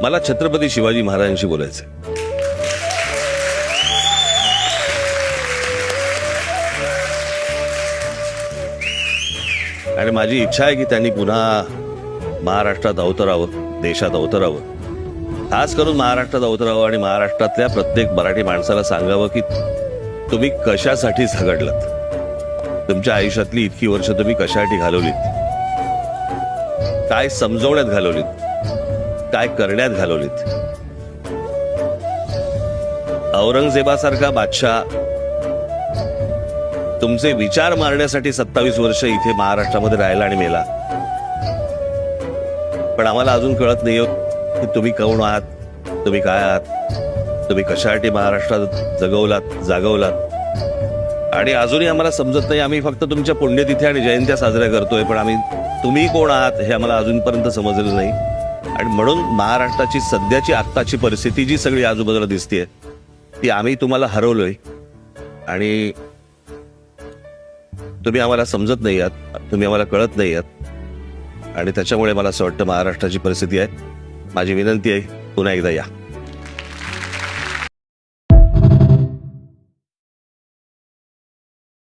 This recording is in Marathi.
मला छत्रपती शिवाजी महाराजांशी बोलायचं. आणि माझी इच्छा आहे की त्यांनी पुन्हा महाराष्ट्रात अवतरावं, देशात अवतरावं, खास करून महाराष्ट्रात अवतरावं आणि महाराष्ट्रातल्या प्रत्येक मराठी माणसाला सांगावं की तुम्ही कशासाठी झगडलात, तुमच्या आयुष्यातली इतकी वर्ष तुम्ही कशासाठी घालवलीत, काय समजवण्यात घालवलीत, काय करण्यात घालवलीत. औरंगजेबासारखा बादशाह तुमचे विचार मारण्यासाठी 27 वर्ष इथे महाराष्ट्रामध्ये राहिला आणि मेला. पण आम्हाला अजून कळत नाही की तुम्ही कोण आहात, तुम्ही काय आहात, तुम्ही कशासाठी महाराष्ट्रात जागवलात. आणि अजूनही आम्हाला समजत नाही. आम्ही फक्त तुमच्या पुण्यतिथी आणि जयंत्या साजऱ्या करतोय, पण तुम्ही कोण आहात हे आम्हाला अजूनपर्यंत समजलेलं नाही. आणि म्हणून महाराष्ट्राची सध्याची आत्ताची परिस्थिती जी सगळी आजूबाजूला दिसतेय ती आम्ही तुम्हाला हरवलोय आणि तुम्ही आम्हाला समजत नाही आहात, तुम्ही आम्हाला कळत नाही आहात. आणि त्याच्यामुळे मला असं वाटतं महाराष्ट्राची परिस्थिती आहे. माझी विनंती आहे पुन्हा एकदा या.